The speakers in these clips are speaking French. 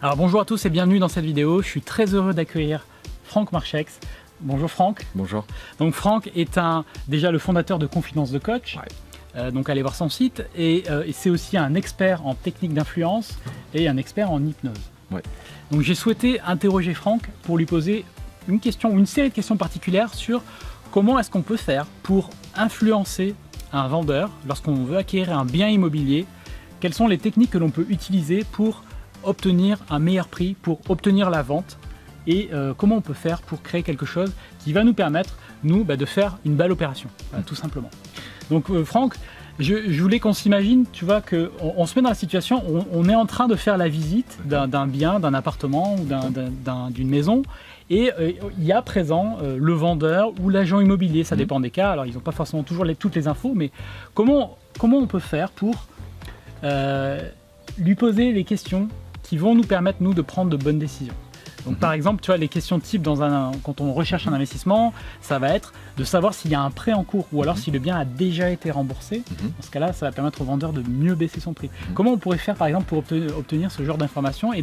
Alors bonjour à tous et bienvenue dans cette vidéo. Je suis très heureux d'accueillir Franck Marchex. Bonjour Franck. Bonjour. Donc Franck est déjà le fondateur de Confidence de Coach. Ouais. Donc allez voir son site. Et c'est aussi un expert en technique d'influence et un expert en hypnose. Ouais. Donc j'ai souhaité interroger Franck pour lui poser une question ou une série de questions particulières sur comment est-ce qu'on peut faire pour influencer un vendeur lorsqu'on veut acquérir un bien immobilier. Quelles sont les techniques que l'on peut utiliser pour obtenir un meilleur prix, pour obtenir la vente et comment on peut faire pour créer quelque chose qui va nous permettre, nous, de faire une belle opération, tout simplement. Donc Franck, je voulais qu'on s'imagine, tu vois, qu'on se met dans la situation où on est en train de faire la visite d'un bien, d'un appartement ou d'une maison et il y a présent le vendeur ou l'agent immobilier, ça dépend des cas, alors ils n'ont pas forcément toujours toutes les infos, mais comment on peut faire pour lui poser les questions qui vont nous permettre, nous, de prendre de bonnes décisions. Donc par exemple, tu vois, les questions type quand on recherche un investissement, ça va être de savoir s'il y a un prêt en cours ou alors si le bien a déjà été remboursé. Dans ce cas-là, ça va permettre au vendeur de mieux baisser son prix. Comment on pourrait faire par exemple pour obtenir ce genre d'informations et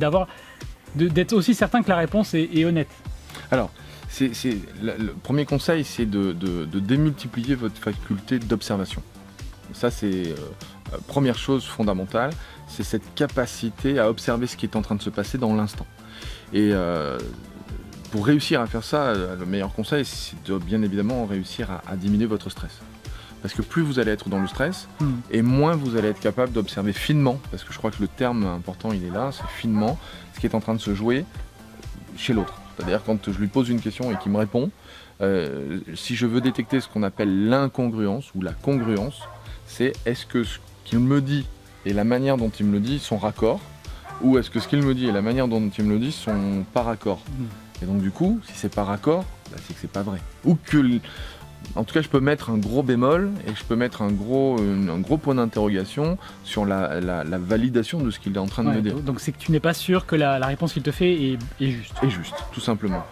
d'être aussi certain que la réponse est honnête? Alors, le premier conseil, c'est de démultiplier votre faculté d'observation. Ça, c'est première chose fondamentale, c'est cette capacité à observer ce qui est en train de se passer dans l'instant. Et pour réussir à faire ça, le meilleur conseil, c'est de bien évidemment réussir à diminuer votre stress. Parce que plus vous allez être dans le stress, et moins vous allez être capable d'observer finement, parce que je crois que le terme important, il est là, c'est finement, ce qui est en train de se jouer chez l'autre. C'est-à-dire quand je lui pose une question et qu'il me répond, si je veux détecter ce qu'on appelle l'incongruence ou la congruence, c'est est-ce que ce qu'il me dit et la manière dont il me le dit sont raccords, ou est-ce que ce qu'il me dit et la manière dont il me le dit sont pas raccords. Et donc du coup, si c'est pas raccord, c'est que c'est pas vrai. Ou que, en tout cas, je peux mettre un gros bémol et je peux mettre un gros point d'interrogation sur la validation de ce qu'il est en train de me dire. Donc c'est que tu n'es pas sûr que la réponse qu'il te fait est juste. Est juste, tout simplement.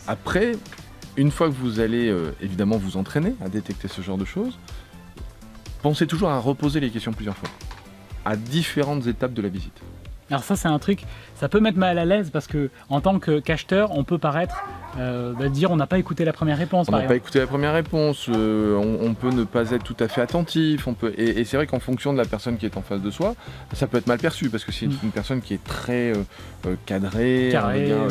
Après, une fois que vous allez évidemment vous entraîner à détecter ce genre de choses, pensez toujours à reposer les questions plusieurs fois, à différentes étapes de la visite. Alors ça c'est un truc, ça peut mettre mal à l'aise parce que en tant qu'acheteur, on peut paraître dire on n'a pas écouté la première réponse. On n'a pas écouté la première réponse, on peut ne pas être tout à fait attentif, et c'est vrai qu'en fonction de la personne qui est en face de soi, ça peut être mal perçu parce que c'est une personne qui est très cadrée,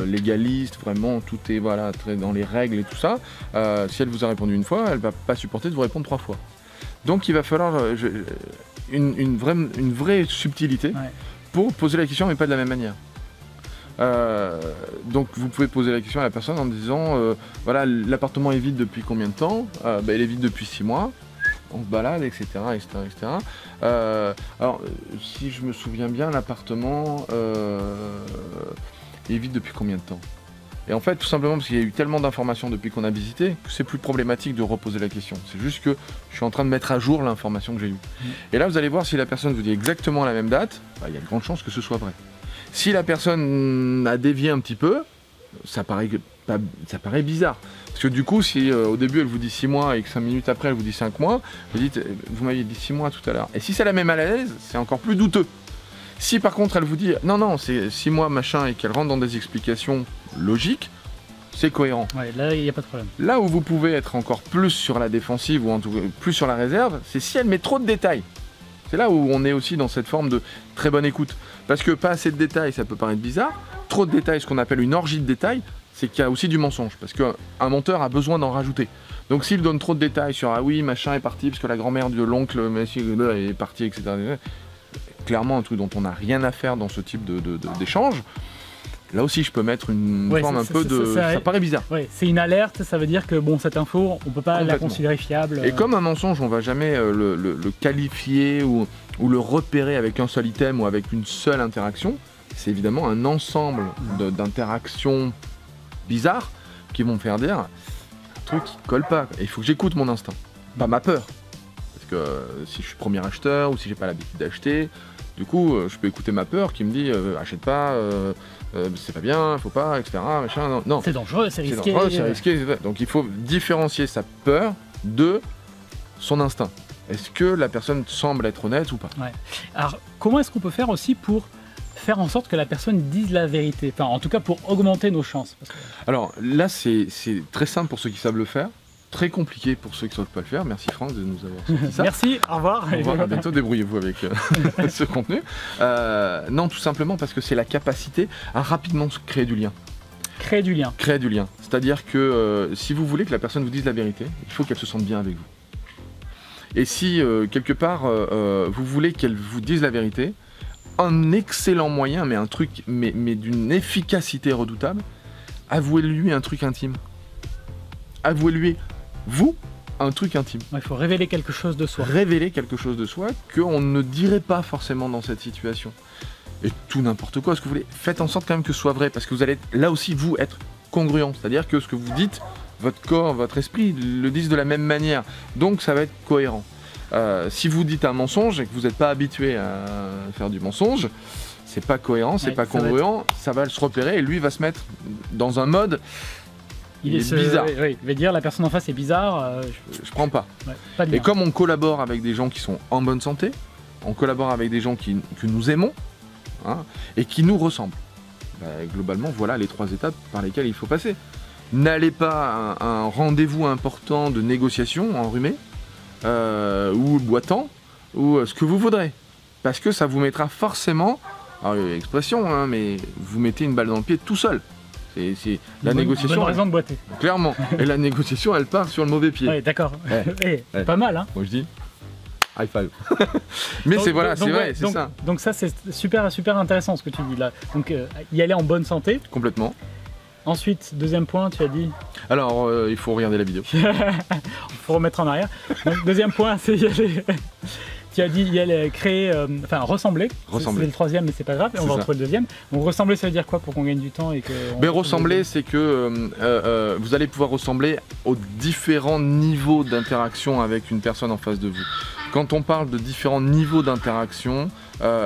légaliste, vraiment tout est très dans les règles et tout ça. Si elle vous a répondu une fois, elle ne va pas supporter de vous répondre 3 fois. Donc il va falloir une vraie subtilité pour poser la question, mais pas de la même manière. Donc vous pouvez poser la question à la personne en disant voilà, l'appartement est vide depuis combien de temps? Il est vide depuis 6 mois, on se balade, etc. Alors si je me souviens bien, l'appartement est vide depuis combien de temps? Et en fait, tout simplement parce qu'il y a eu tellement d'informations depuis qu'on a visité que c'est plus problématique de reposer la question. C'est juste que je suis en train de mettre à jour l'information que j'ai eue. Et là, vous allez voir si la personne vous dit exactement la même date, il y a de grandes chances que ce soit vrai. Si la personne a dévié un petit peu, ça paraît bizarre. Parce que du coup, si au début elle vous dit 6 mois et que 5 minutes après elle vous dit 5 mois, vous dites, vous m'aviez dit 6 mois tout à l'heure. Et si ça la met mal à l'aise, c'est encore plus douteux. Si par contre elle vous dit non, c'est 6 mois machin et qu'elle rentre dans des explications logiques, c'est cohérent. Ouais, là il n'y a pas de problème. Là où vous pouvez être encore plus sur la défensive ou en tout cas plus sur la réserve, c'est si elle met trop de détails. C'est là où on est aussi dans cette forme de très bonne écoute. Parce que pas assez de détails, ça peut paraître bizarre. Trop de détails, ce qu'on appelle une orgie de détails, c'est qu'il y a aussi du mensonge. Parce qu'un menteur a besoin d'en rajouter. Donc s'il donne trop de détails sur ah oui, machin est parti, parce que la grand-mère de l'oncle est partie, etc. Clairement un truc dont on n'a rien à faire dans ce type d'échange. Là aussi je peux mettre une forme un peu de... Ça paraît bizarre. Ouais, c'est une alerte, ça veut dire que cette info, on ne peut pas la considérer fiable. Et comme un mensonge, on ne va jamais le qualifier ou le repérer avec un seul item ou avec une seule interaction. C'est évidemment un ensemble d'interactions bizarres qui vont me faire dire un truc qui ne colle pas. Et il faut que j'écoute mon instinct, pas ma peur. Parce que si je suis premier acheteur ou si j'ai pas l'habitude d'acheter, du coup je peux écouter ma peur qui me dit achète pas, c'est pas bien, faut pas, etc. Machin, non. C'est dangereux, c'est risqué. C'est risqué. Donc il faut différencier sa peur de son instinct. Est-ce que la personne semble être honnête ou pas? Alors comment est-ce qu'on peut faire aussi pour faire en sorte que la personne dise la vérité? Enfin, en tout cas, pour augmenter nos chances. Parce que... Alors là, c'est très simple pour ceux qui savent le faire, très compliqué pour ceux qui ne savent pas le faire. Merci Franck de nous avoir sorti ça. Merci, au revoir. Au revoir, à bientôt, débrouillez-vous avec ce contenu. Non, tout simplement parce que c'est la capacité à rapidement créer du lien. Créer du lien. Créer du lien. C'est-à-dire que si vous voulez que la personne vous dise la vérité, il faut qu'elle se sente bien avec vous. Et si quelque part vous voulez qu'elle vous dise la vérité, un excellent moyen, mais un truc, mais d'une efficacité redoutable, avouez-lui un truc intime. Avouez-lui, vous, un truc intime. Il faut révéler quelque chose de soi. Révéler quelque chose de soi qu'on ne dirait pas forcément dans cette situation. Et tout n'importe quoi, ce que vous voulez, faites en sorte quand même que ce soit vrai, parce que vous allez là aussi vous être congruent, c'est-à-dire que ce que vous dites, votre corps, votre esprit le disent de la même manière, donc ça va être cohérent. Si vous dites un mensonge et que vous n'êtes pas habitué à faire du mensonge, c'est pas cohérent, c'est pas congruent, ça va se repérer et lui va se mettre dans un mode il est bizarre. Oui, il va dire la personne en face est bizarre. Je prends pas. Ouais, pas et comme on collabore avec des gens qui sont en bonne santé, on collabore avec des gens que nous aimons, hein, et qui nous ressemblent. Globalement, voilà les 3 étapes par lesquelles il faut passer. N'allez pas à un rendez-vous important de négociation enrhumé, ou boitant, ou ce que vous voudrez. Parce que ça vous mettra forcément, alors l'expression, hein, mais vous mettez une balle dans le pied tout seul. C'est la négociation. Bonne raison de boiter. Clairement. Et la négociation, elle part sur le mauvais pied. Oui, d'accord. Pas mal, hein. Moi je dis high five. Mais c'est voilà, c'est vrai, c'est ça. Donc ça c'est super intéressant ce que tu dis là. Donc y aller en bonne santé. Complètement. Ensuite, deuxième point, tu as dit. Alors il faut regarder la vidéo. Il faut remettre en arrière. Donc, deuxième point, c'est y aller. Tu as dit y aller créer, enfin ressembler. C'est le 3e, mais c'est pas grave. On va retrouver le 2e. Donc ressembler, ça veut dire quoi pour qu'on gagne du temps et que. Mais ressembler, c'est que vous allez pouvoir ressembler aux différents niveaux d'interaction avec une personne en face de vous. Quand on parle de différents niveaux d'interaction,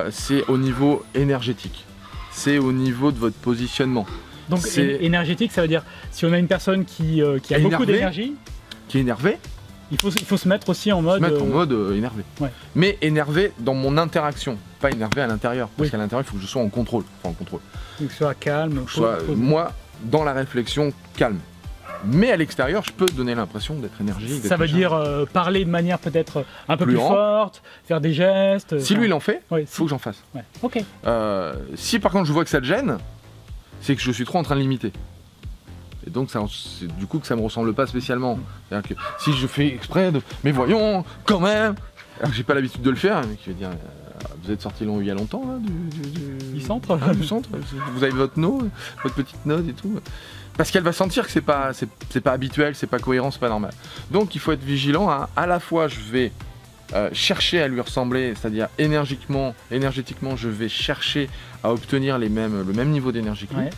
c'est au niveau énergétique. C'est au niveau de votre positionnement. Donc énergétique, ça veut dire si on a une personne qui a beaucoup d'énergie, qui est énervée, il faut se mettre aussi en mode. Énervé. Ouais. Mais énervé dans mon interaction, pas énervé à l'intérieur. Parce qu'à l'intérieur, il faut que je sois en contrôle. Enfin, en contrôle. Donc que je sois calme. Moi, dans la réflexion, calme. Mais à l'extérieur, je peux donner l'impression d'être énergique. Ça veut dire parler de manière peut-être un peu plus forte, faire des gestes. Si lui il en fait, il faut que j'en fasse. Ouais. Ok. Si par contre je vois que ça te gêne, c'est que je suis trop en train de l'imiter. Et donc c'est du coup que ça me ressemble pas spécialement. C'est-à-dire que si je fais exprès de mais voyons quand même, alors que j'ai pas l'habitude de le faire, mais qui veut dire vous êtes sorti il y a longtemps là, du centre, du centre, vous avez votre petite note et tout. Parce qu'elle va sentir que c'est pas habituel, c'est pas cohérent, c'est pas normal. Donc il faut être vigilant à la fois je vais chercher à lui ressembler, c'est-à-dire énergétiquement je vais chercher à obtenir le même niveau d'énergie que lui,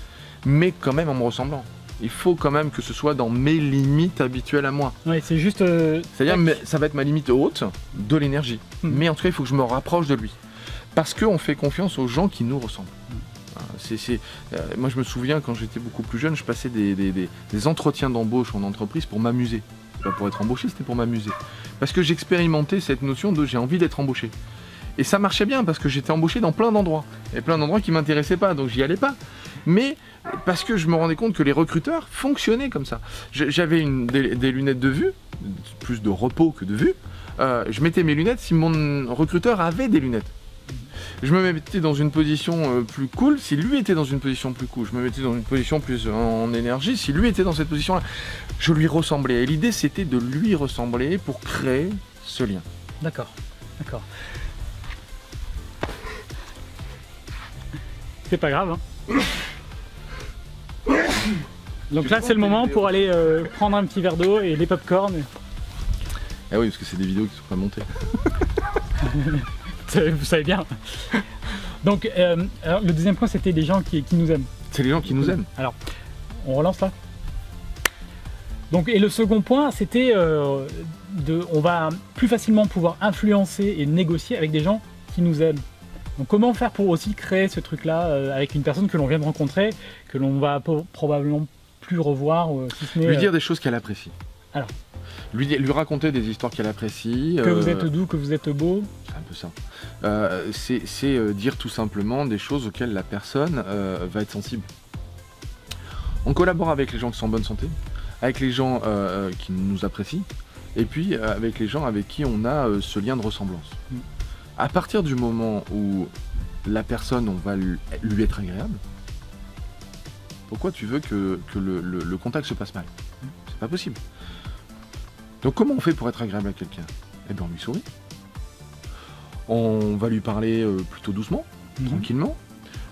mais quand même en me ressemblant. Il faut quand même que ce soit dans mes limites habituelles à moi. Oui, c'est juste... C'est-à-dire ça va être ma limite haute de l'énergie. Mais en tout cas, il faut que je me rapproche de lui. Parce qu'on fait confiance aux gens qui nous ressemblent. Moi, je me souviens, quand j'étais beaucoup plus jeune, je passais des entretiens d'embauche en entreprise pour m'amuser. Pas pour être embauché, c'était pour m'amuser. Parce que j'expérimentais cette notion de j'ai envie d'être embauché. Et ça marchait bien parce que j'étais embauché dans plein d'endroits. Et plein d'endroits qui ne m'intéressaient pas, donc j'y allais pas. Mais parce que je me rendais compte que les recruteurs fonctionnaient comme ça. J'avais des lunettes de vue, plus de repos que de vue. Je mettais mes lunettes si mon recruteur avait des lunettes. Je me mettais dans une position plus cool si lui était dans une position plus cool. Je me mettais dans une position plus en énergie si lui était dans cette position-là. Je lui ressemblais. Et l'idée, c'était de lui ressembler pour créer ce lien. D'accord. C'est pas grave, hein. Donc là, c'est le moment pour aller prendre un petit verre d'eau et les pop-corn. Ah oui, parce que c'est des vidéos qui sont pas montées. Vous savez bien. Donc, alors, le deuxième point, c'était des gens qui nous aiment. C'est les gens qui nous aiment. Alors, on relance là. Donc, et le second point, c'était on va plus facilement pouvoir influencer et négocier avec des gens qui nous aiment. Donc, comment faire pour aussi créer ce truc-là avec une personne que l'on vient de rencontrer, que l'on va probablement plus revoir, si ce n'est... Lui dire des choses qu'elle apprécie. Alors. Lui raconter des histoires qu'elle apprécie. Que vous êtes doux, que vous êtes beau. un peu ça. C'est dire tout simplement des choses auxquelles la personne va être sensible. On collabore avec les gens qui sont en bonne santé, avec les gens qui nous apprécient, et puis avec les gens avec qui on a ce lien de ressemblance. À partir du moment où la personne, on va lui être agréable, pourquoi tu veux que le contact se passe mal? C'est pas possible. Donc comment on fait pour être agréable à quelqu'un? Eh bien on lui sourit. On va lui parler plutôt doucement, tranquillement.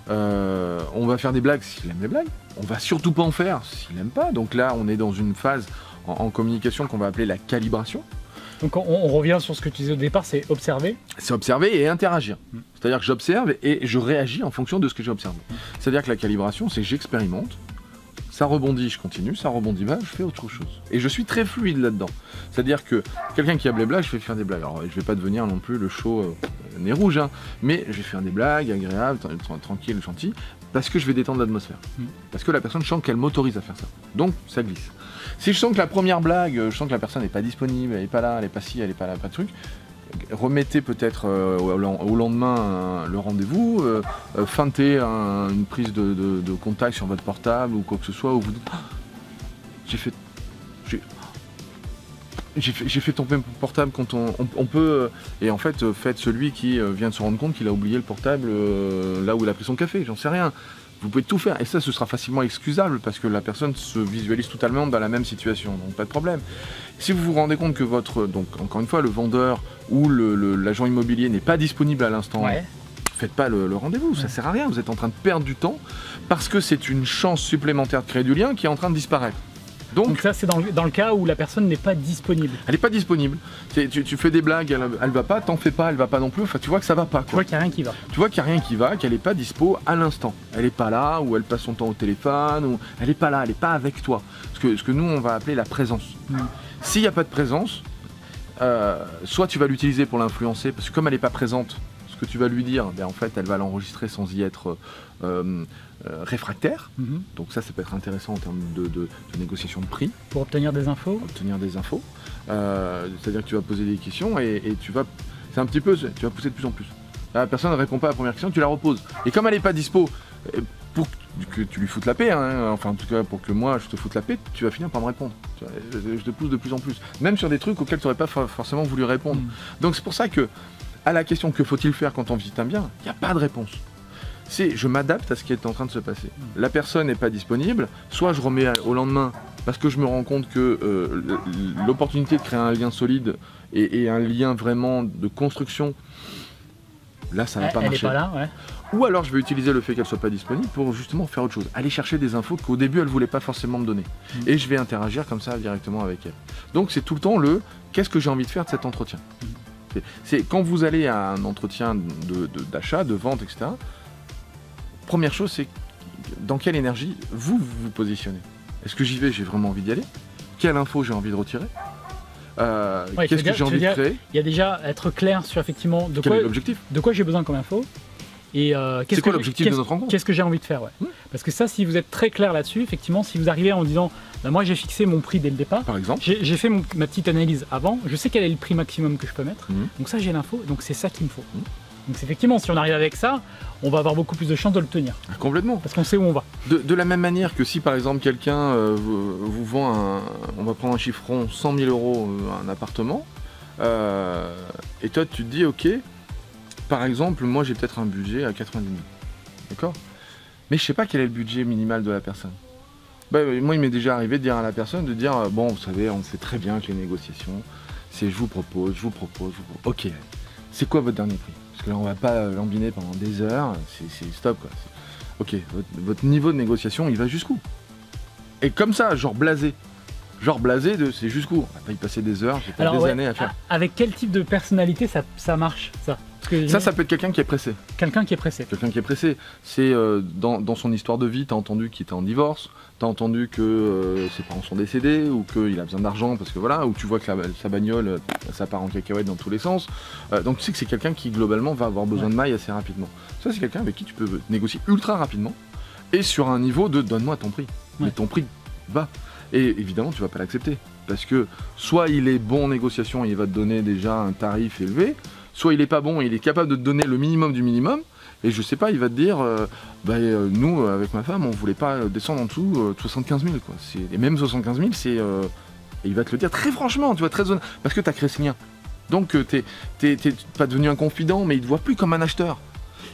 On va faire des blagues s'il aime les blagues. On va surtout pas en faire s'il n'aime pas. Donc là, on est dans une phase en communication qu'on va appeler la calibration. Donc on revient sur ce que tu disais au départ, c'est observer. C'est observer et interagir. C'est-à-dire que j'observe et je réagis en fonction de ce que j'ai observé. C'est-à-dire que la calibration, c'est j'expérimente, ça rebondit, je continue, ça rebondit mal, je fais autre chose. Et je suis très fluide là-dedans. C'est-à-dire que quelqu'un qui aime les blagues, je vais faire des blagues. Alors je vais pas devenir non plus le show nez rouge, hein, mais je vais faire des blagues agréables, tranquilles, gentilles, parce que je vais détendre l'atmosphère. Parce que la personne, je sens qu'elle m'autorise à faire ça. Donc ça glisse. Si je sens que la première blague, je sens que la personne n'est pas disponible, elle n'est pas là, elle n'est pas ci, elle n'est pas là, pas de truc, remettez peut-être au lendemain le rendez-vous, feintez une prise de contact sur votre portable ou quoi que ce soit, où vous dites j'ai fait tomber mon portable quand on peut, et en fait faites celui qui vient de se rendre compte qu'il a oublié le portable là où il a pris son café, j'en sais rien. Vous pouvez tout faire, et ça ce sera facilement excusable parce que la personne se visualise totalement dans la même situation, donc pas de problème. Si vous vous rendez compte que donc encore une fois, le vendeur ou l'agent immobilier n'est pas disponible à l'instant, faites pas le rendez-vous, ça sert à rien, vous êtes en train de perdre du temps parce que c'est une chance supplémentaire de créer du lien qui est en train de disparaître. Donc ça c'est dans le cas où la personne n'est pas disponible. Elle n'est pas disponible. Tu fais des blagues, elle va pas, t'en fais pas, elle va pas non plus, enfin tu vois que ça va pas. Tu vois qu'il n'y a rien qui va. Tu vois qu'il n'y a rien qui va, qu'elle n'est pas dispo à l'instant. Elle n'est pas là, ou elle passe son temps au téléphone, ou elle n'est pas là, elle n'est pas avec toi. Ce que nous on va appeler la présence. S'il n'y a pas de présence, soit tu vas l'utiliser pour l'influencer, parce que comme elle n'est pas présente, ce que tu vas lui dire, en fait elle va l'enregistrer sans y être réfractaire. Donc ça peut être intéressant en termes de négociation de prix. Pour obtenir des infos. C'est-à-dire que tu vas poser des questions et tu vas pousser de plus en plus. La personne ne répond pas à la première question, tu la reposes. Et comme elle n'est pas dispo, pour que tu lui foutes la paix, hein, enfin en tout cas pour que moi je te foute la paix, tu vas finir par me répondre. Je te pousse de plus en plus. Même sur des trucs auxquels tu n'aurais pas forcément voulu répondre. Donc c'est pour ça que, à la question que faut-il faire quand on visite un bien, il n'y a pas de réponse. Je m'adapte à ce qui est en train de se passer. La personne n'est pas disponible, soit je remets au lendemain parce que je me rends compte que l'opportunité de créer un lien solide et un lien vraiment de construction, là ça va pas marcher. Elle est pas là, Ou alors je vais utiliser le fait qu'elle soit pas disponible pour justement faire autre chose. Aller chercher des infos qu'au début elle voulait pas forcément me donner. Et je vais interagir comme ça directement avec elle. Donc c'est tout le temps qu'est-ce que j'ai envie de faire de cet entretien. C'est quand vous allez à un entretien d'achat, de vente, etc. Première chose, c'est dans quelle énergie vous positionnez. Est-ce que j'y vais, j'ai vraiment envie d'y aller? Quelle info j'ai envie de retirer? Qu'est-ce que j'ai envie de créer? Il y a déjà être clair sur effectivement quel est l'objectif, de quoi j'ai besoin comme info. Et c'est quoi l'objectif de notre rencontre? Qu'est-ce que j'ai envie de faire, Parce que ça, si vous êtes très clair là-dessus, effectivement, si vous arrivez en disant moi j'ai fixé mon prix dès le départ, par exemple, j'ai fait ma petite analyse avant, je sais quel est le prix maximum que je peux mettre, donc ça j'ai l'info, donc c'est ça qu'il me faut. Donc effectivement, si on arrive avec ça, on va avoir beaucoup plus de chances de le tenir. Complètement. Parce qu'on sait où on va. De la même manière que si par exemple quelqu'un vous vend on va prendre un chiffre rond, 100 000 € un appartement, et toi tu te dis ok, par exemple moi j'ai peut-être un budget à 90 000, d'accord? Mais je sais pas quel est le budget minimal de la personne. Moi il m'est déjà arrivé de dire à la personne, bon vous savez on sait très bien que les négociations, c'est je vous propose, ok, c'est quoi votre dernier prix? Parce que là on va pas lambiner pendant des heures, c'est stop quoi. Ok, votre niveau de négociation il va jusqu'où? Et comme ça, genre blasé c'est jusqu'où? On va pas y passer des heures, j'ai pas des années à faire. Avec quel type de personnalité ça marche ça? Ça peut être quelqu'un qui est pressé. Quelqu'un qui est pressé. Quelqu'un qui est pressé. C'est dans son histoire de vie, t'as entendu qu'il était en divorce, t'as entendu que ses parents sont décédés, ou qu'il a besoin d'argent parce que voilà, ou tu vois que sa bagnole, ça part en cacahuète dans tous les sens. Donc tu sais que c'est quelqu'un qui globalement va avoir besoin de mailles assez rapidement. Ça c'est quelqu'un avec qui tu peux négocier ultra rapidement et sur un niveau de donne-moi ton prix. Mais ton prix va. Et évidemment tu vas pas l'accepter. Parce que soit il est bon en négociation et il va te donner déjà un tarif élevé, soit il est pas bon, il est capable de te donner le minimum du minimum, et je sais pas, il va te dire, nous, avec ma femme, on voulait pas descendre en dessous de 75 000, quoi. Et même 75 000, c'est... et il va te le dire très franchement, tu vois, très honnête, parce que tu as créé ce lien. Donc t'es pas devenu un confident, mais il te voit plus comme un acheteur.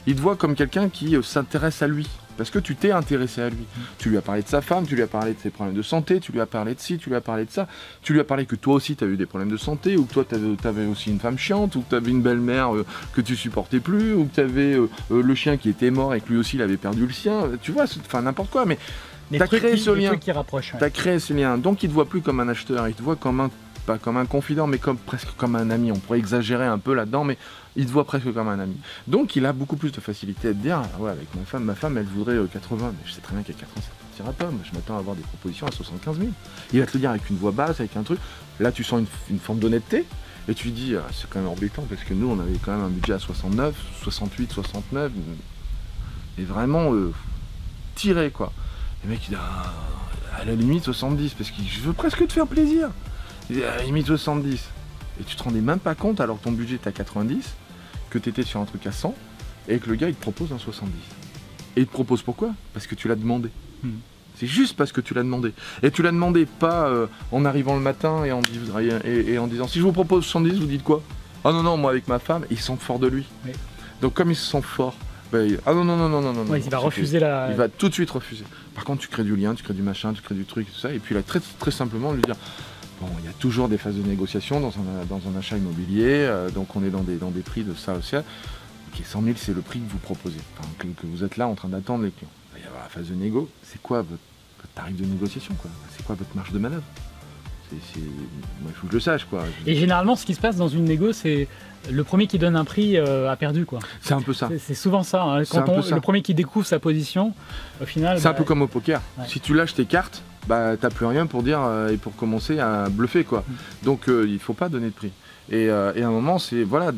Il te voit comme quelqu'un qui s'intéresse à lui. Parce que tu t'es intéressé à lui. Tu lui as parlé de sa femme, tu lui as parlé de ses problèmes de santé, tu lui as parlé de ci, tu lui as parlé de ça. Tu lui as parlé que toi aussi tu as eu des problèmes de santé, ou que toi tu avais aussi une femme chiante, ou que tu avais une belle-mère que tu supportais plus, ou que tu avais le chien qui était mort et que lui aussi il avait perdu le sien. Tu vois, enfin n'importe quoi, mais tu as créé ce lien. Tu as créé ce lien. Donc il te voit plus comme un acheteur, il te voit comme pas comme un confident, mais presque comme un ami. On pourrait exagérer un peu là-dedans, mais il te voit presque comme un ami. Donc il a beaucoup plus de facilité à te dire, ouais, avec ma femme elle voudrait 80, mais je sais très bien qu'à 80 ça ne partira pas, moi je m'attends à avoir des propositions à 75 000. Il va te le dire avec une voix basse, avec un truc, là tu sens une forme d'honnêteté, et tu lui dis, c'est quand même embêtant, parce que nous on avait quand même un budget à 69, 68, 69, et vraiment tiré quoi. Le mec il dit, à la limite 70, parce que je veux presque te faire plaisir. Il dit, à la limite 70. Et tu te rendais même pas compte, alors que ton budget est à 90, que tu étais sur un truc à 100, et que le gars il te propose un 70. Et il te propose pourquoi? Parce que tu l'as demandé. C'est juste parce que tu l'as demandé. Et tu l'as demandé pas en arrivant le matin et en disant, si je vous propose 70, vous dites quoi? Ah non, non, moi avec ma femme, il se sent fort de lui. Oui. Donc comme il se sent fort, ah non, non, non, non, non, non. Ouais, il va refuser la... Il va tout de suite refuser. Par contre, tu crées du lien, tu crées du machin, tu crées du truc, tout ça, et puis là, très, très simplement, lui dire... Bon, il y a toujours des phases de négociation dans un achat immobilier, donc on est dans des prix de ça aussi. Ok, 100 000 c'est le prix que vous proposez, enfin, que vous êtes là en train d'attendre les clients. Il va y avoir la phase de négo, c'est quoi votre tarif de négociation, quoi? C'est quoi votre marge de manœuvre? Moi il faut que je le sache, quoi. Et généralement ce qui se passe dans une négo, c'est le premier qui donne un prix a perdu, quoi. C'est un peu ça. C'est souvent ça, hein. Le premier qui découvre sa position, au final... C'est un peu comme au poker, ouais. Si tu lâches tes cartes, bah t'as plus rien pour dire et pour commencer à bluffer, quoi. Donc il faut pas donner de prix. Et à un moment c'est voilà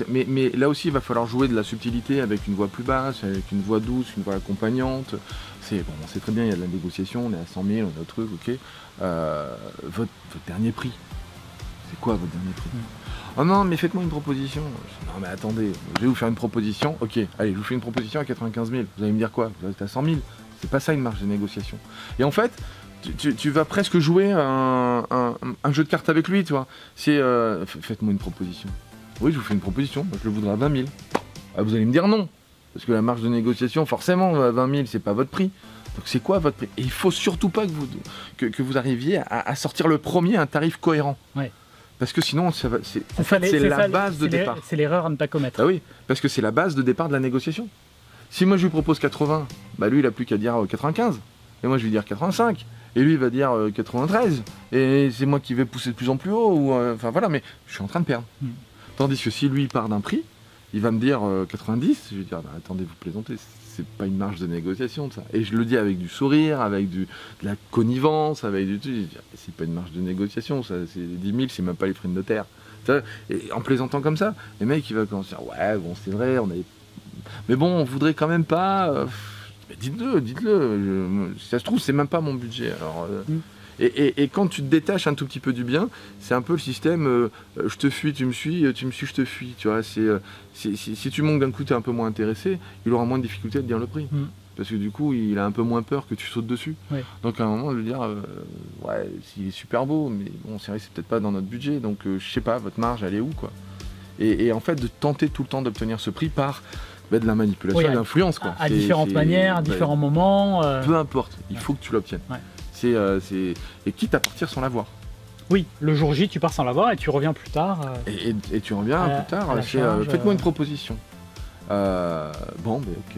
mais là aussi il va falloir jouer de la subtilité avec une voix plus basse, avec une voix douce, une voix accompagnante. C'est bon, on sait très bien, il y a de la négociation, on est à 100 000, on a un truc, ok. Votre dernier prix, c'est quoi votre dernier prix? Oh non, mais faites-moi une proposition. Non mais attendez, je vais vous faire une proposition. Ok, allez, je vous fais une proposition à 95 000. Vous allez me dire quoi? Vous êtes à 100 000. C'est pas ça une marge de négociation. Et en fait, tu vas presque jouer un jeu de cartes avec lui, tu vois. C'est faites-moi une proposition. Oui, je vous fais une proposition, je le voudrais à 20 000. Ah, vous allez me dire non, parce que la marge de négociation, forcément, à 20 000, c'est pas votre prix. Donc c'est quoi votre prix? Et il faut surtout pas que vous arriviez à sortir le premier à un tarif cohérent. Ouais. Parce que sinon, c'est la base de départ. C'est l'erreur à ne pas commettre. Ah oui, parce que c'est la base de départ de la négociation. Si moi je lui propose 80, bah lui il a plus qu'à dire 95. Et moi je vais dire 85. Et lui il va dire 93. Et c'est moi qui vais pousser de plus en plus haut. Enfin voilà, mais je suis en train de perdre. Tandis que si lui il part d'un prix, il va me dire 90. Je vais dire, bah, attendez, vous plaisantez. C'est pas une marge de négociation de ça. Et je le dis avec du sourire, avec de la connivence, avec du truc. C'est pas une marge de négociation, ça, c'est 10 000, c'est même pas les frais de notaire. Et en plaisantant comme ça, les mecs ils vont commencer à dire ouais bon c'est vrai, on avait... mais bon on voudrait quand même pas. Mais dites-le. Si ça se trouve c'est même pas mon budget. Alors, et quand tu te détaches un tout petit peu du bien, c'est un peu le système je te fuis, tu me suis, je te fuis. Tu vois, si tu montes d'un coup, tu es un peu moins intéressé, il aura moins de difficulté à te dire le prix. Parce que du coup, il a un peu moins peur que tu sautes dessus. Oui. Donc à un moment, de lui dire ouais, il est super beau, mais bon, c'est vrai, c'est peut-être pas dans notre budget, donc je sais pas, votre marge, elle est où, quoi. Et en fait, de tenter tout le temps d'obtenir ce prix par de la manipulation et l'influence, quoi. À différentes manières, à différents moments. Peu importe, il faut que tu l'obtiennes. Ouais. Et quitte à partir sans l'avoir. Oui, le jour J, tu pars sans l'avoir et tu reviens plus tard. Et tu reviens plus tard, faites-moi une proposition. Bon, mais ok.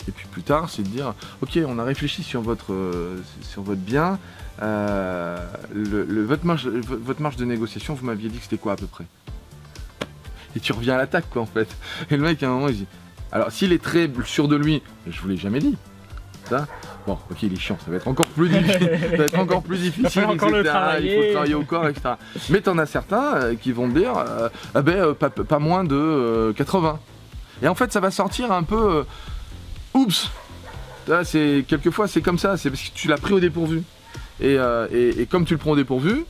Et puis plus tard, c'est de dire, ok, on a réfléchi sur votre bien, votre marge de négociation, vous m'aviez dit que c'était quoi à peu près? Et tu reviens à l'attaque, quoi, en fait. Et le mec, à un moment, il dit, alors s'il est très sûr de lui, je vous l'ai jamais dit, ça. Bon, ok, il est chiant, ça va être encore plus difficile, il faut travailler au corps, etc. Mais t'en as certains qui vont te dire, pas moins de 80. Et en fait, ça va sortir un peu, oups. Quelquefois, c'est comme ça, c'est parce que tu l'as pris au dépourvu. Et comme tu le prends au dépourvu,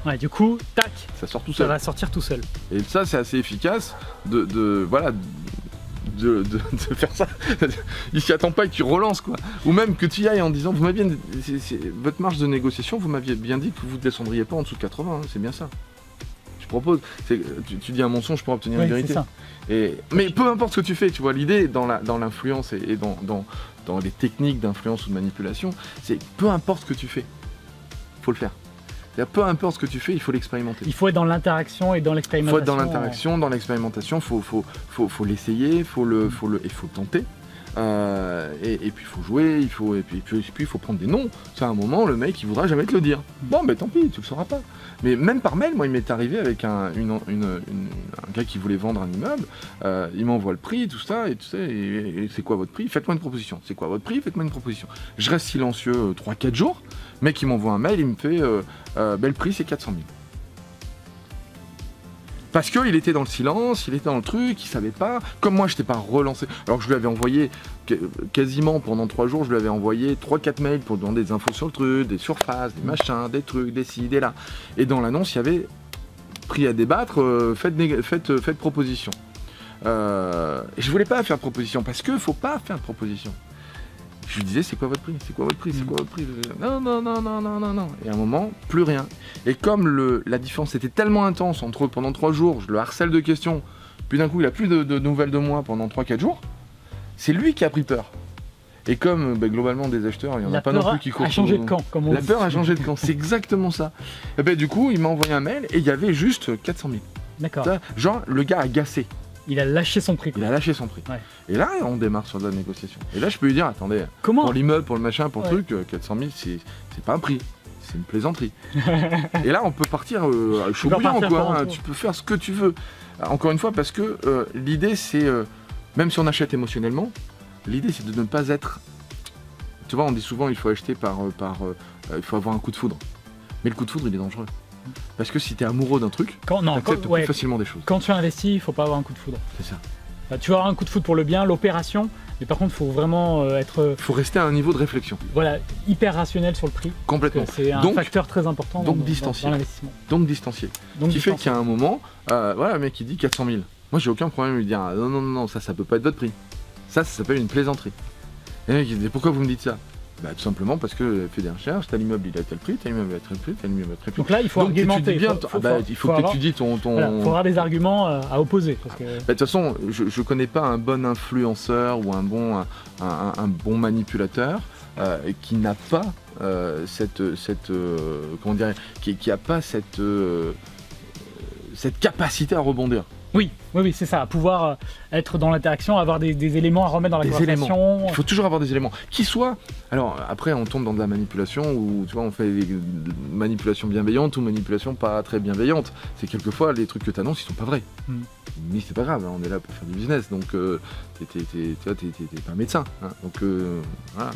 Ouais, du coup, tac, Ça sort tout ça seul. va sortir tout seul. Et ça, c'est assez efficace voilà, de faire ça. Il s'y attend pas et que tu relances, quoi. Ou même que tu y ailles en disant, vous m'aviez, votre marge de négociation, vous m'aviez bien dit que vous ne descendriez pas en dessous de 80, hein, c'est bien ça. Je propose, tu dis un mensonge pour obtenir Oui, une vérité. c'est ça. Mais peu importe ce que tu fais, tu vois, l'idée dans l'influence et dans les techniques d'influence ou de manipulation, c'est peu importe ce que tu fais, faut le faire. C'est-à-dire, peu importe ce que tu fais, il faut l'expérimenter. Il faut être dans l'interaction et dans Il l'expérimentation. faut être dans l'interaction, dans l'expérimentation, faut l'essayer, il faut le tenter. Et puis il faut jouer, et puis il faut prendre des noms. C'est à un moment, le mec il voudra jamais te le dire. Bon, mais tant pis, tu le sauras pas. Mais même par mail, moi il m'est arrivé avec un gars qui voulait vendre un immeuble, il m'envoie le prix, tout ça, et c'est quoi votre prix? Faites-moi une proposition. C'est quoi votre prix? Faites-moi une proposition. Je reste silencieux 3-4 jours, le mec il m'envoie un mail, il me fait le prix c'est 400 000. Parce qu'il était dans le silence, il était dans le truc, il savait pas. Comme moi, je n'étais pas relancé. Alors que je lui avais envoyé quasiment pendant 3 jours, je lui avais envoyé 3-4 mails pour demander des infos sur le truc, des surfaces, des machins, des trucs, des ci, des là. Et dans l'annonce, il y avait prix à débattre, faites proposition. Et je voulais pas faire de proposition parce que faut pas faire de proposition. Je lui disais, c'est quoi votre prix? C'est quoi votre prix? C'est quoi votre prix? Non. Et à un moment, plus rien. Et comme la différence était tellement intense entre eux pendant 3 jours, je le harcèle de questions, puis d'un coup, il a plus de nouvelles de moi pendant 3-4 jours, c'est lui qui a pris peur. Et comme globalement des acheteurs, il n'y en a pas non plus qui courent. La peur a changé de camp, comme on dit. La peur a changé de camp, c'est exactement ça. Et du coup, il m'a envoyé un mail et il y avait juste 400 000. D'accord. Genre, le gars a gassé. Il a lâché son prix. Il a lâché son prix. Ouais. Et là, on démarre sur de la négociation. Et là, je peux lui dire, attendez, Comment pour l'immeuble, pour le machin, pour le truc, 400 000, c'est pas un prix. C'est une plaisanterie. Et là, on peut partir chaud bouillant, quoi. Hein, tu peux faire ce que tu veux. Encore une fois, parce que l'idée, c'est, même si on achète émotionnellement, l'idée, c'est de ne pas être... Tu vois, on dit souvent, il faut acheter il faut avoir un coup de foudre. Mais le coup de foudre, il est dangereux. Parce que si tu es amoureux d'un truc, tu acceptes plus facilement des choses. Quand tu investis, il ne faut pas avoir un coup de foudre. C'est ça. Tu vas avoir un coup de foudre pour le bien, l'opération, mais par contre, il faut vraiment être... Il faut rester à un niveau de réflexion. Voilà, hyper rationnel sur le prix. Complètement. C'est un facteur très important dans l'investissement. Donc distancié. Ce qui fait qu'il y a un moment, voilà, le mec il dit 400 000. Moi, j'ai aucun problème à lui dire non, ça peut pas être votre prix. Ça s'appelle une plaisanterie. Et le mec il dit pourquoi vous me dites ça? Tout simplement parce que fait des recherches, t'as l'immeuble il a tel prix, t'as l'immeuble il a tel prix, t'as l'immeuble il a tel prix. Donc là il faut argumenter. Il faut que tu dis ton... Voilà, faut avoir des arguments à opposer. De toute façon, je connais pas un bon influenceur ou un bon manipulateur qui n'a pas comment dirais, qui a pas cette capacité à rebondir. Oui, c'est ça, pouvoir être dans l'interaction, avoir des éléments à remettre dans la conversation. Il faut toujours avoir des éléments. Qui soient. Alors après, on tombe dans de la manipulation où tu vois, on fait des manipulations bienveillantes ou manipulations pas très bienveillantes. C'est quelquefois les trucs que tu annonces, ils sont pas vrais. Mais c'est pas grave, hein, on est là pour faire du business, donc t'es pas un médecin. Hein, donc voilà,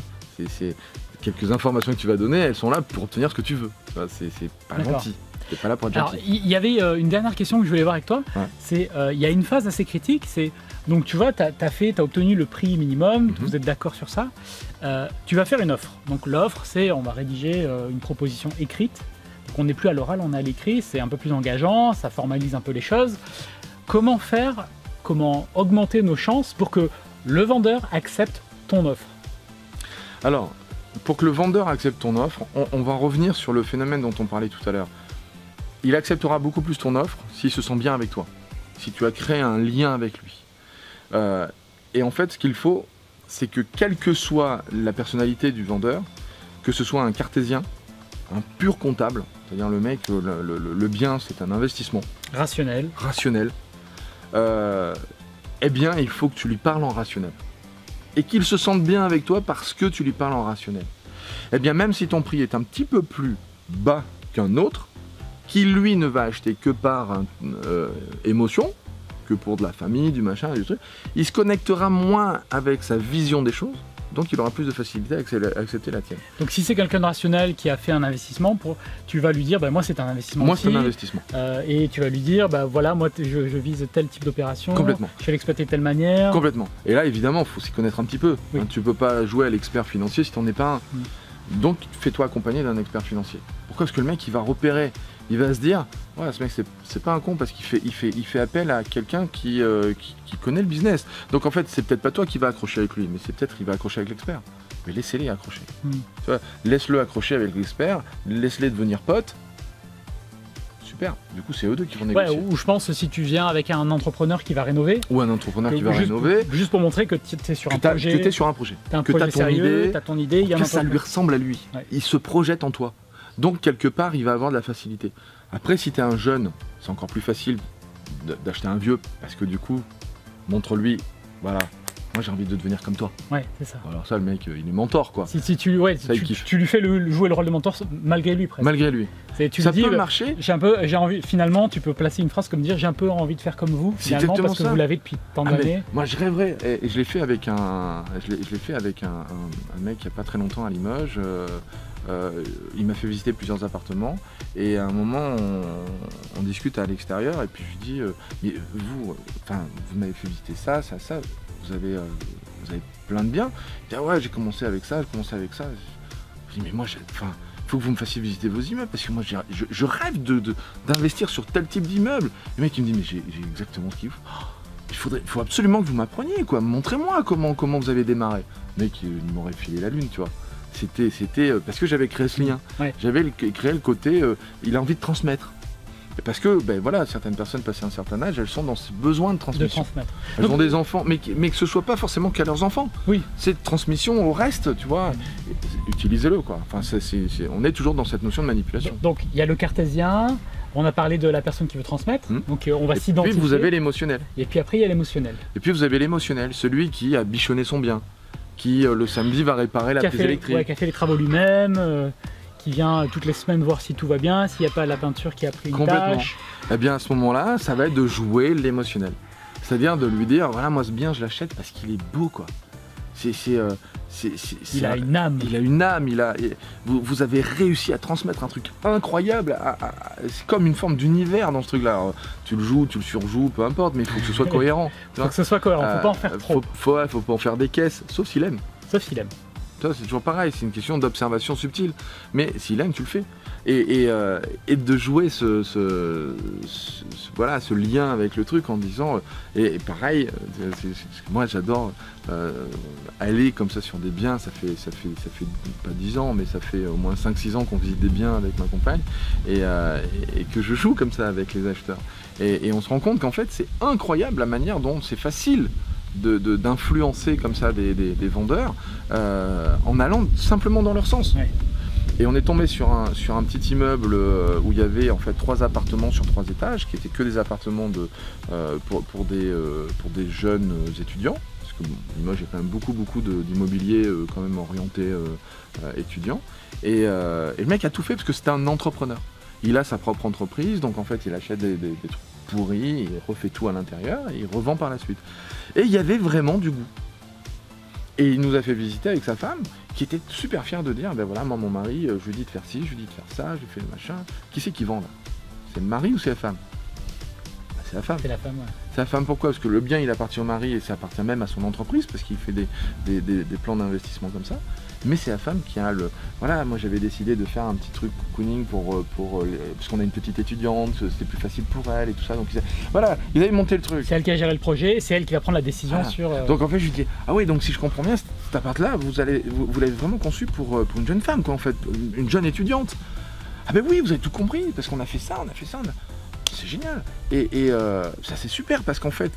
c'est quelques informations que tu vas donner, elles sont là pour obtenir ce que tu veux. C'est pas gentil. T'es pas là pour être gentil. Alors, il y avait une dernière question que je voulais voir avec toi. Ouais. C'est, il y a une phase assez critique. C'est donc tu vois, t'as obtenu le prix minimum. Vous êtes d'accord sur ça. Tu vas faire une offre. Donc l'offre, c'est on va rédiger une proposition écrite. Donc on n'est plus à l'oral, on est à l'écrit. C'est un peu plus engageant. Ça formalise un peu les choses. Comment faire? Comment augmenter nos chances pour que le vendeur accepte ton offre? Alors, pour que le vendeur accepte ton offre, on va revenir sur le phénomène dont on parlait tout à l'heure. Il acceptera beaucoup plus ton offre s'il se sent bien avec toi, si tu as créé un lien avec lui. Et en fait, ce qu'il faut, c'est que quelle que soit la personnalité du vendeur, que ce soit un cartésien, un pur comptable, c'est-à-dire le mec, le bien, c'est un investissement. Rationnel. Eh bien, il faut que tu lui parles en rationnel. Et qu'il se sente bien avec toi parce que tu lui parles en rationnel. Eh bien, même si ton prix est un petit peu plus bas qu'un autre, qui lui ne va acheter que par émotion, que pour de la famille, du machin, du truc, il se connectera moins avec sa vision des choses, donc il aura plus de facilité à accepter la tienne. Donc si c'est quelqu'un de rationnel qui a fait un investissement, tu vas lui dire, moi c'est un investissement. Moi c'est un investissement. Et tu vas lui dire, voilà, moi je vise tel type d'opération, complètement. Je vais l'exploiter de telle manière. Complètement. Et là évidemment, il faut s'y connaître un petit peu. Oui. Hein, tu peux pas jouer à l'expert financier si tu n'en es pas un. Donc fais-toi accompagner d'un expert financier pour Pourquoi? Parce que le mec, il va repérer, il va se dire, ouais, ce mec, c'est pas un con parce qu'il fait appel à quelqu'un qui connaît le business. Donc en fait, c'est peut-être pas toi qui va accrocher avec lui, mais c'est peut-être qu'il va accrocher avec l'expert. Mais laissez-les accrocher. Tu vois, laisse-le accrocher avec l'expert, laisse-les devenir potes. Super. Du coup, c'est eux deux qui vont négocier. Ouais, ou je pense si tu viens avec un entrepreneur qui va rénover. Ou un entrepreneur qui va rénover. Juste pour montrer que tu es sur un projet. Que tu es sur un projet. Tu as un projet sérieux, tu as ton idée. Que ça lui ressemble à lui. Ouais. Il se projette en toi. Donc, quelque part, il va avoir de la facilité. Après, si tu es un jeune, c'est encore plus facile d'acheter un vieux. Parce que du coup, montre-lui, voilà. Moi j'ai envie de devenir comme toi. Ouais, c'est ça. Alors ça, le mec, il est mentor quoi. Si tu lui fais jouer le rôle de mentor malgré lui presque. Malgré lui. Ça peut marcher. J'ai envie. Finalement, tu peux placer une phrase comme dire j'ai un peu envie de faire comme vous. Finalement, parce que vous l'avez depuis tant d'années. Moi, je rêverais. Et je l'ai fait avec un mec il y a pas très longtemps à Limoges. Il m'a fait visiter plusieurs appartements et à un moment on discute à l'extérieur et puis je lui dis mais vous m'avez fait visiter ça. Vous avez plein de biens. Il dit ah ouais, j'ai commencé avec ça. Je dis mais moi, faut que vous me fassiez visiter vos immeubles parce que moi je rêve d'investir sur tel type d'immeuble. Le mec il me dit mais j'ai exactement ce qu'il faut. Il faut absolument que vous m'appreniez quoi. Montrez-moi comment vous avez démarré. Le mec il m'aurait filé la lune, tu vois. C'était parce que j'avais créé ce lien. Ouais. J'avais créé le côté il a envie de transmettre. Parce que voilà, certaines personnes passées un certain âge, elles sont dans ce besoin de transmission. Elles ont des enfants, mais que ce soit pas forcément qu'à leurs enfants. Oui. C'est transmission au reste, tu vois. Utilisez-le quoi. Enfin, on est toujours dans cette notion de manipulation. Donc il y a le cartésien. On a parlé de la personne qui veut transmettre. Donc on va s'identifier. Puis vous avez l'émotionnel. Et puis après il y a l'émotionnel. Et puis vous avez l'émotionnel, celui qui a bichonné son bien, qui le samedi va réparer la prise électrique. Ouais, qui a fait les travaux lui-même. Qui vient toutes les semaines voir si tout va bien, s'il n'y a pas la peinture qui a pris une tâche. Eh bien à ce moment-là, ça va être de jouer l'émotionnel. C'est-à-dire de lui dire, voilà, moi ce bien je l'achète parce qu'il est beau quoi. Il a une âme. Il a une âme, vous avez réussi à transmettre un truc incroyable, c'est comme une forme d'univers dans ce truc-là. Alors, tu le joues, tu le surjoues, peu importe, mais il faut que ce soit cohérent. Il faut que ce soit cohérent, faut pas en faire trop. Faut pas en faire des caisses, sauf s'il aime. C'est toujours pareil, c'est une question d'observation subtile. Mais s'il aime, tu le fais. Et de jouer ce lien avec le truc en disant... Et pareil, moi j'adore aller comme ça sur des biens, ça fait pas 10 ans, mais ça fait au moins 5-6 ans qu'on visite des biens avec ma compagne et que je joue comme ça avec les acheteurs. Et on se rend compte qu'en fait c'est incroyable la manière dont c'est facile d'influencer comme ça des vendeurs en allant simplement dans leur sens. Ouais. Et on est tombé sur un petit immeuble où il y avait en fait 3 appartements sur 3 étages qui étaient que des appartements pour des jeunes étudiants. Parce que Limoges, il y a quand même beaucoup d'immobilier quand même orienté étudiants. Et le mec a tout fait parce que c'était un entrepreneur. Il a sa propre entreprise, donc en fait il achète des trucs pourris, il refait tout à l'intérieur et il revend par la suite. Et il y avait vraiment du goût. Et il nous a fait visiter avec sa femme, qui était super fière de dire, ben voilà, moi mon mari, je lui dis de faire ci, je lui dis de faire ça, je lui fais le machin. Qui c'est qui vend là? C'est le mari ou c'est la femme? Ben, c'est la femme. C'est la femme, ouais. C'est la femme, pourquoi? Parce que le bien il appartient au mari et ça appartient même à son entreprise, parce qu'il fait des plans d'investissement comme ça. Mais c'est la femme qui a le... Voilà, moi j'avais décidé de faire un petit truc cocooning parce qu'on a une petite étudiante, c'était plus facile pour elle et tout ça. Donc voilà, ils avaient monté le truc. C'est elle qui a géré le projet, c'est elle qui va prendre la décision sur... Donc en fait je lui dis, ah oui, donc si je comprends bien, cet appart-là, vous l'avez vraiment conçu pour une jeune femme, quoi, en fait, une jeune étudiante. Ah ben oui, vous avez tout compris, parce qu'on a fait ça, c'est génial. Et ça c'est super parce qu'en fait,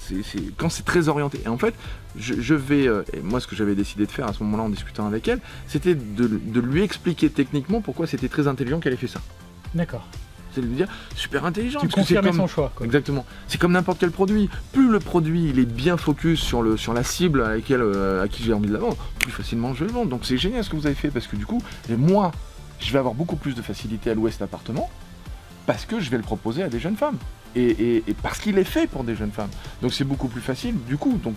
quand c'est très orienté. Et en fait, et moi ce que j'avais décidé de faire à ce moment-là en discutant avec elle, c'était de lui expliquer techniquement pourquoi c'était très intelligent qu'elle ait fait ça. D'accord. C'est de lui dire, super intelligent. Tu confirmes son choix, quoi. Exactement. C'est comme n'importe quel produit. Plus le produit il est bien focus sur la cible à qui j'ai envie de la vendre, plus facilement je vais le vendre. Donc c'est génial ce que vous avez fait parce que du coup, moi, je vais avoir beaucoup plus de facilité à louer cet appartement. Parce que je vais le proposer à des jeunes femmes. Et parce qu'il est fait pour des jeunes femmes. Donc c'est beaucoup plus facile du coup. Donc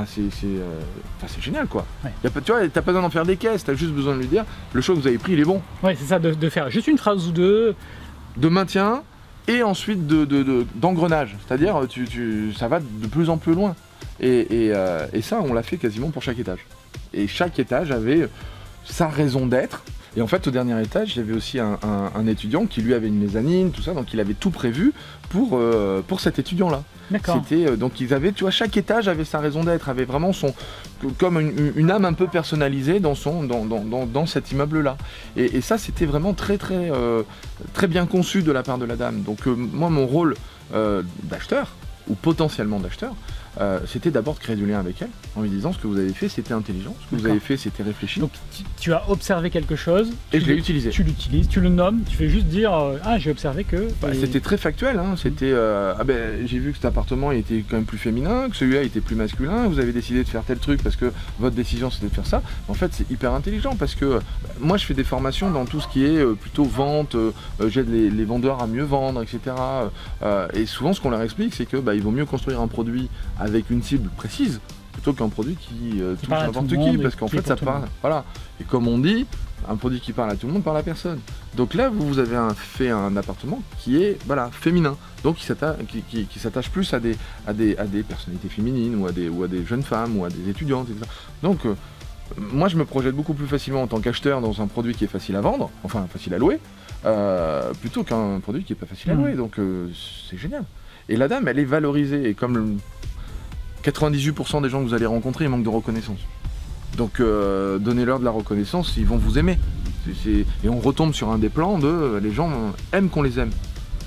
c'est génial quoi. Ouais. Tu vois, t'as pas besoin d'en faire des caisses, t'as juste besoin de lui dire le choix que vous avez pris il est bon. Ouais, c'est ça, de faire juste une phrase ou deux. De maintien et ensuite d'engrenage. C'est-à-dire ça va de plus en plus loin. Et ça on l'a fait quasiment pour chaque étage. Et chaque étage avait sa raison d'être. Et en fait, au dernier étage, il y avait aussi un étudiant qui lui avait une mezzanine, tout ça, donc il avait tout prévu pour cet étudiant-là. D'accord. Donc ils avaient, tu vois, chaque étage avait sa raison d'être, avait vraiment comme une âme un peu personnalisée dans cet immeuble-là. Et ça, c'était vraiment très bien conçu de la part de la dame. Donc moi, mon rôle d'acheteur, ou potentiellement d'acheteur, c'était d'abord de créer du lien avec elle, en lui disant ce que vous avez fait c'était intelligent, ce que vous avez fait c'était réfléchi. Donc tu as observé quelque chose, et je l'ai utilisé. Tu l'utilises, tu le nommes, tu fais juste dire ah j'ai observé que... C'était très factuel, hein. C'était j'ai vu que cet appartement il était quand même plus féminin, que celui-là était plus masculin, vous avez décidé de faire tel truc parce que votre décision c'était de faire ça. En fait c'est hyper intelligent parce que moi je fais des formations dans tout ce qui est plutôt vente, j'aide les vendeurs à mieux vendre, etc. Et souvent ce qu'on leur explique c'est que il vaut mieux construire un produit avec une cible précise plutôt qu'un produit qui touche n'importe qui, parce qu'en fait ça parle, voilà. Et comme on dit, un produit qui parle à tout le monde parle à personne. Donc là vous avez fait un appartement qui est féminin, donc qui s'attache plus à des personnalités féminines ou à des jeunes femmes ou à des étudiantes, etc. Donc moi je me projette beaucoup plus facilement en tant qu'acheteur dans un produit qui est facile à vendre, enfin facile à louer, plutôt qu'un produit qui est pas facile à louer. Donc c'est génial. Et la dame, elle est valorisée, et comme 98% des gens que vous allez rencontrer, ils manquent de reconnaissance. Donc donnez-leur de la reconnaissance, ils vont vous aimer. Et on retombe sur un des plans de les gens aiment qu'on les aime.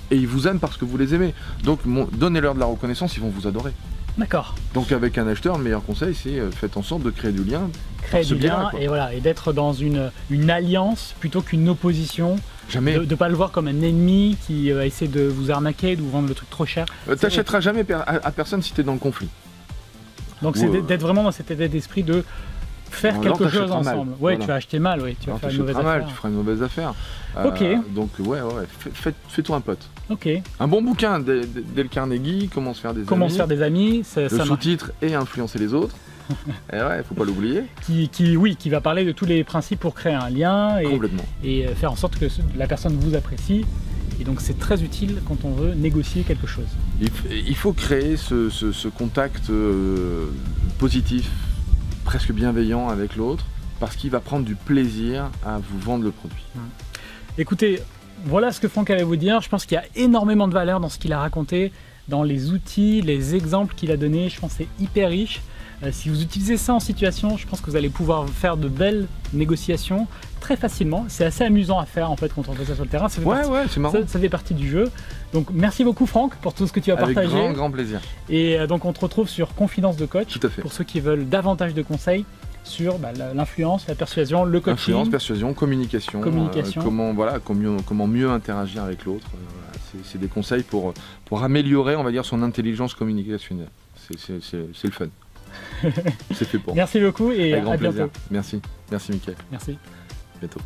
Et ils vous aiment parce que vous les aimez. Donc donnez-leur de la reconnaissance, ils vont vous adorer. D'accord. Donc avec un acheteur, le meilleur conseil, c'est faites en sorte de créer du lien. Créer du lien et d'être dans une alliance plutôt qu'une opposition. Jamais. De ne pas le voir comme un ennemi qui va essayer de vous arnaquer, de vous vendre le truc trop cher. T'achèteras jamais à personne si tu es dans le conflit. Donc c'est d'être vraiment dans cet état d'esprit de faire quelque chose ensemble. Ouais, voilà. Tu vas acheter mal, ouais. Tu vas faire une mauvaise affaire. Tu feras une mauvaise affaire. Ok. Donc fais-toi un pote. Ok. Un bon bouquin, Dale Carnegie, Comment se faire des amis. Comment se faire des amis. Le sous-titre et influencer les autres. Et ouais, faut pas l'oublier. Qui va parler de tous les principes pour créer un lien et faire en sorte que la personne vous apprécie. Et donc c'est très utile quand on veut négocier quelque chose. Il faut créer ce contact positif, presque bienveillant avec l'autre, parce qu'il va prendre du plaisir à vous vendre le produit. Écoutez, voilà ce que Franck avait à vous dire. Je pense qu'il y a énormément de valeur dans ce qu'il a raconté, dans les outils, les exemples qu'il a donnés. Je pense que c'est hyper riche. Si vous utilisez ça en situation, je pense que vous allez pouvoir faire de belles négociations très facilement. C'est assez amusant à faire en fait quand on fait ça sur le terrain. C'est marrant. Ça fait partie du jeu. Donc merci beaucoup Franck pour tout ce que tu as partagé. Avec grand plaisir. Et donc on te retrouve sur Confidence de Coach. Tout à fait. Pour ceux qui veulent davantage de conseils sur l'influence, la persuasion, le coaching. Influence, persuasion, communication. Comment mieux interagir avec l'autre. C'est des conseils pour améliorer, on va dire, son intelligence communicationnelle. C'est le fun. C'est fait pour. Merci beaucoup et avec grand à plaisir. bientôt. Merci Mickaël. Merci. À bientôt.